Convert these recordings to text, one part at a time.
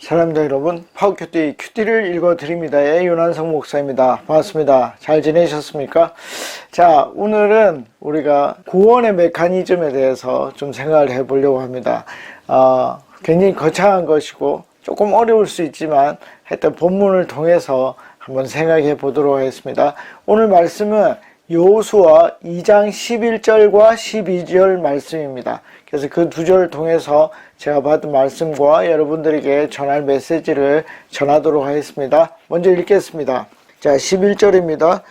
사랑자 여러분, 큐티를 읽어드립니다의 윤한성 목사입니다. 반갑습니다. 잘 지내셨습니까? 자, 오늘은 우리가 구원의 메커니즘에 대해서 좀 생각을 해보려고 합니다. 굉장히 거창한 것이고 조금 어려울 수 있지만 하여튼 본문을 통해서 한번 생각해 보도록 하겠습니다. 오늘 말씀은 여호수아 2장 11절과 12절 말씀입니다. 그래서 그 두 절을 통해서 제가 받은 말씀과 여러분들에게 전할 메시지를 전하도록 하겠습니다. 먼저 읽겠습니다. 자, 11절입니다.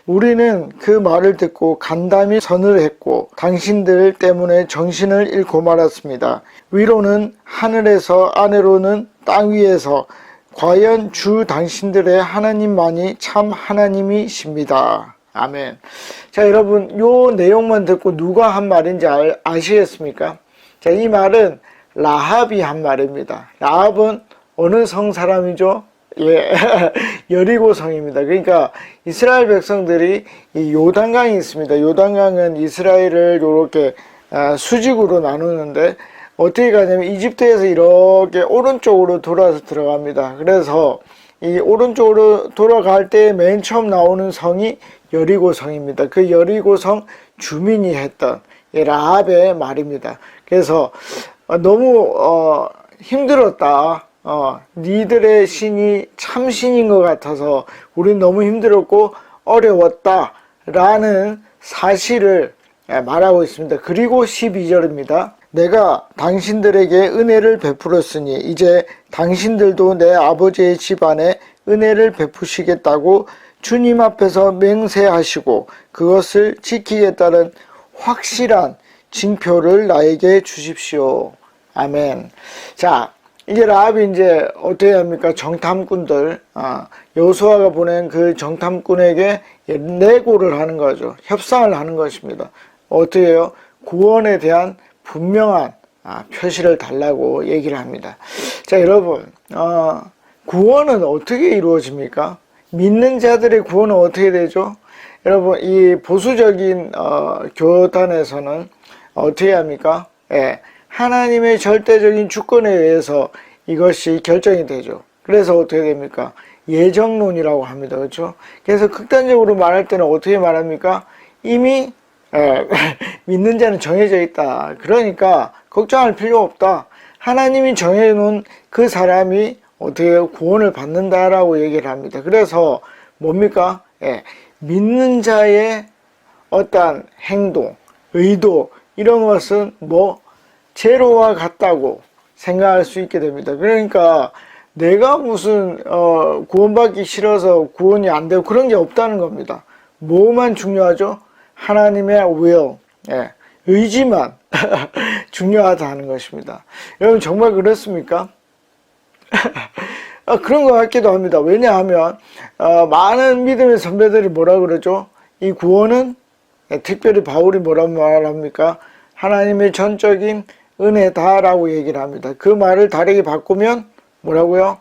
우리는 그 말을 듣고 간담이 선을 했고 당신들 때문에 정신을 잃고 말았습니다. 위로는 하늘에서 아래로는 땅 위에서 과연 주 당신들의 하나님만이 참 하나님이십니다. 아멘. 자, 여러분, 요 내용만 듣고 누가 한 말인지 아시겠습니까? 자, 이 말은 라합이 한 말입니다. 라합은 어느 성 사람이죠? 예, 여리고 성입니다. 그러니까 이스라엘 백성들이 이 요단강이 있습니다. 요단강은 이스라엘을 이렇게 수직으로 나누는데 어떻게 가냐면 이집트에서 이렇게 오른쪽으로 돌아서 들어갑니다. 그래서 이 오른쪽으로 돌아갈 때 맨 처음 나오는 성이 여리고 성입니다. 그 여리고 성 주민이 했던 라합의 말입니다. 그래서 너무 힘들었다. 니들의 신이 참 신인 것 같아서 우린 너무 힘들었고 어려웠다 라는 사실을 말하고 있습니다. 그리고 12절입니다. 내가 당신들에게 은혜를 베풀었으니 이제 당신들도 내 아버지의 집안에 은혜를 베푸시겠다고 주님 앞에서 맹세하시고 그것을 지키겠다는 확실한 징표를 나에게 주십시오. 아멘. 자, 이게 라합이 이제 어떻게 합니까? 정탐꾼들, 여호수아가 보낸 그 정탐꾼에게 내고를 하는 거죠. 협상을 하는 것입니다. 어떻게 해요? 구원에 대한 분명한 표시를 달라고 얘기를 합니다. 자, 여러분, 구원은 어떻게 이루어집니까? 믿는 자들의 구원은 어떻게 되죠? 여러분, 이 보수적인 교단에서는 어떻게 합니까? 예, 하나님의 절대적인 주권에 의해서 이것이 결정이 되죠. 그래서 어떻게 됩니까? 예정론이라고 합니다. 그렇죠? 그래서 극단적으로 말할 때는 어떻게 말합니까? 이미 믿는 자는 정해져 있다. 그러니까 걱정할 필요 없다. 하나님이 정해놓은 그 사람이 어떻게 구원을 받는다라고 얘기를 합니다. 그래서 뭡니까? 믿는 자의 어떠한 행동, 의도 이런 것은 제로와 같다고 생각할 수 있게 됩니다. 그러니까 내가 무슨 구원받기 싫어서 구원이 안 되고 그런 게 없다는 겁니다. 뭐만 중요하죠? 하나님의 will, 의지만 중요하다는 것입니다. 여러분 정말 그렇습니까? 그런 것 같기도 합니다. 왜냐하면 많은 믿음의 선배들이 뭐라 그러죠? 이 구원은 특별히 바울이 뭐라고 말합니까? 하나님의 전적인 은혜다라고 얘기를 합니다. 그 말을 다르게 바꾸면 뭐라고요?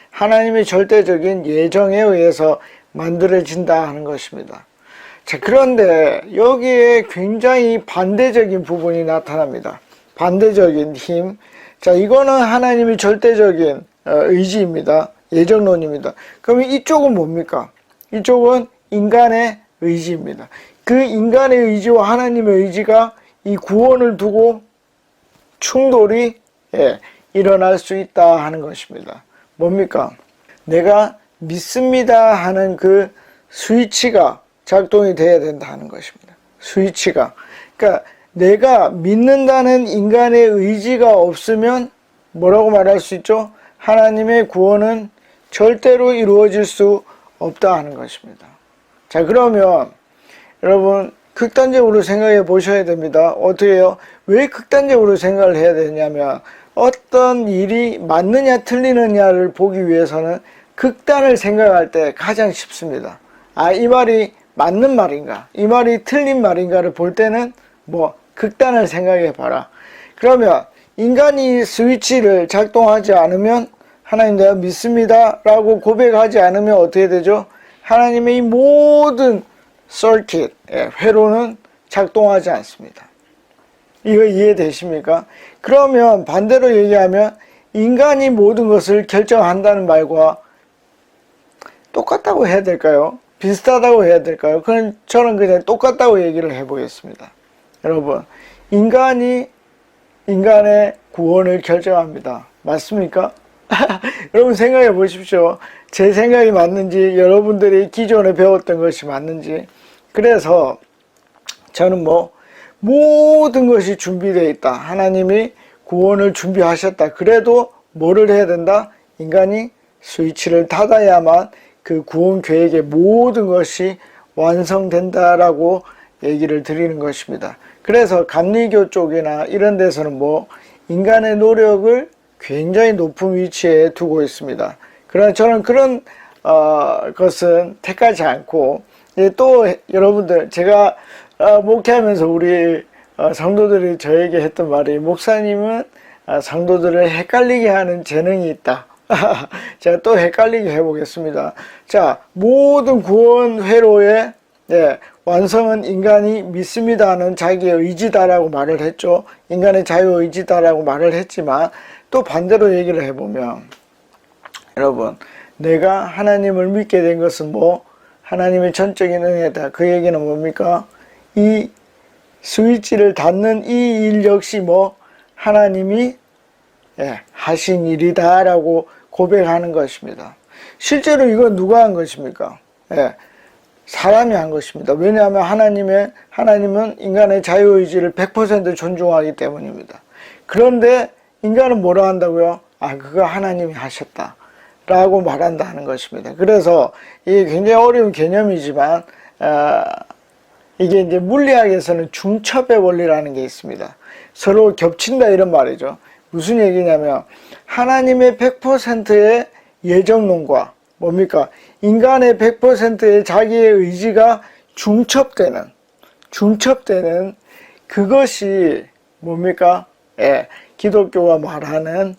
하나님의 절대적인 예정에 의해서 만들어진다 하는 것입니다. 자, 그런데 여기에 굉장히 반대적인 부분이 나타납니다. 반대적인 힘. 자, 이거는 하나님의 절대적인 의지입니다. 예정론입니다. 그러면 이쪽은 뭡니까? 이쪽은 인간의 의지입니다. 그 인간의 의지와 하나님의 의지가 이 구원을 두고 충돌이 일어날 수 있다 하는 것입니다. 뭡니까? 내가 믿습니다 하는 그 스위치가 작동이 돼야 된다 하는 것입니다. 스위치가. 그러니까 내가 믿는다는 인간의 의지가 없으면 뭐라고 말할 수 있죠? 하나님의 구원은 절대로 이루어질 수 없다 하는 것입니다. 자, 그러면 여러분 극단적으로 생각해 보셔야 됩니다. 어떻게 해요? 왜 극단적으로 생각을 해야 되냐면 어떤 일이 맞느냐 틀리느냐를 보기 위해서는 극단을 생각할 때 가장 쉽습니다. 이 말이 맞는 말인가? 이 말이 틀린 말인가를 볼 때는 극단을 생각해 봐라. 그러면 인간이 스위치를 작동하지 않으면 하나님 내가 믿습니다 라고 고백하지 않으면 어떻게 되죠? 하나님의 이 모든 서킷, 회로는 작동하지 않습니다. 이거 이해되십니까? 그러면 반대로 얘기하면 인간이 모든 것을 결정한다는 말과 똑같다고 해야 될까요? 비슷하다고 해야 될까요? 그건 저는 그냥 똑같다고 얘기를 해보겠습니다. 여러분, 인간이 인간의 구원을 결정합니다. 맞습니까? 여러분 생각해 보십시오. 제 생각이 맞는지, 여러분들이 기존에 배웠던 것이 맞는지. 그래서 저는 모든 것이 준비되어 있다. 하나님이 구원을 준비하셨다. 그래도 뭐를 해야 된다? 인간이 스위치를 닫아야만 그 구원 계획의 모든 것이 완성된다라고 얘기를 드리는 것입니다. 그래서 감리교 쪽이나 이런 데서는 인간의 노력을 굉장히 높은 위치에 두고 있습니다. 그러나 저는 그런 것은 택하지 않고, 또 여러분들, 제가 목회하면서 우리 성도들이 저에게 했던 말이, 목사님은 성도들을 헷갈리게 하는 재능이 있다. 제가 또 헷갈리게 해보겠습니다. 자, 모든 구원 회로의 완성은 인간이 믿습니다는 자기의 의지다라고 말을 했죠. 인간의 자유의지다라고 말을 했지만, 또 반대로 얘기를 해보면, 여러분, 내가 하나님을 믿게 된 것은 하나님의 전적인 은혜다. 그 얘기는 뭡니까? 이 스위치를 닫는 이 일 역시 하나님이 하신 일이다 라고 고백하는 것입니다. 실제로 이건 누가 한 것입니까? 사람이 한 것입니다. 왜냐하면 하나님은 인간의 자유의지를 100% 존중하기 때문입니다. 그런데 인간은 뭐라 한다고요? 그거 하나님이 하셨다 라고 말한다는 것입니다. 그래서 이게 굉장히 어려운 개념이지만 이게 이제 물리학에서는 중첩의 원리라는 게 있습니다. 서로 겹친다 이런 말이죠. 무슨 얘기냐면 하나님의 100%의 예정론과 뭡니까? 인간의 100%의 자기의 의지가 중첩되는 그것이 뭡니까? 기독교가 말하는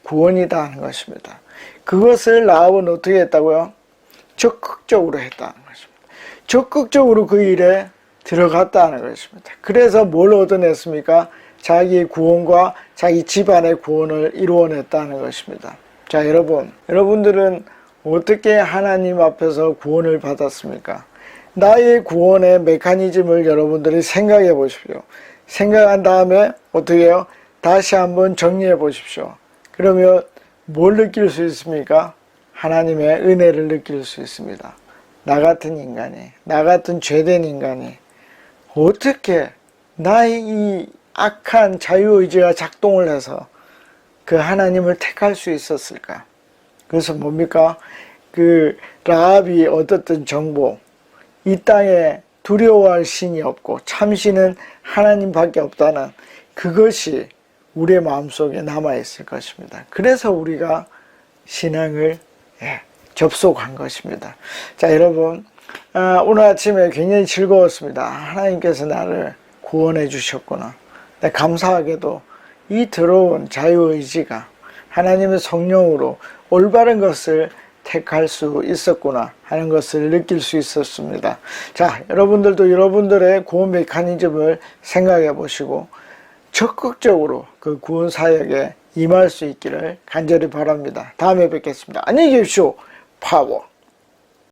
구원이다 하는 것입니다. 그것을 라합은 어떻게 했다고요? 적극적으로 했다는 것입니다. 적극적으로 그 일에 들어갔다는 것입니다. 그래서 뭘 얻어냈습니까? 자기의 구원과 자기 집안의 구원을 이루어냈다는 것입니다. 자, 여러분들은 어떻게 하나님 앞에서 구원을 받았습니까? 나의 구원의 메커니즘을 여러분들이 생각해 보십시오. 생각한 다음에 어떻게 해요? 다시 한번 정리해 보십시오. 그러면 뭘 느낄 수 있습니까? 하나님의 은혜를 느낄 수 있습니다. 나 같은 인간이, 나 같은 죄된 인간이 어떻게 나의 이 악한 자유의지가 작동을 해서 그 하나님을 택할 수 있었을까? 그래서 뭡니까? 그 라합이 얻었던 정보, 이 땅에 두려워할 신이 없고 참신은 하나님밖에 없다는 그것이 우리의 마음속에 남아있을 것입니다. 그래서 우리가 신앙을 접속한 것입니다. 자, 여러분, 오늘 아침에 굉장히 즐거웠습니다. 하나님께서 나를 구원해 주셨구나. 감사하게도 이 더러운 자유의지가 하나님의 성령으로 올바른 것을 택할 수 있었구나 하는 것을 느낄 수 있었습니다. 자, 여러분들도 여러분들의 구원 메커니즘을 생각해 보시고 적극적으로 그 구원 사역에 임할 수 있기를 간절히 바랍니다. 다음에 뵙겠습니다. 안녕히 계십시오. 파워.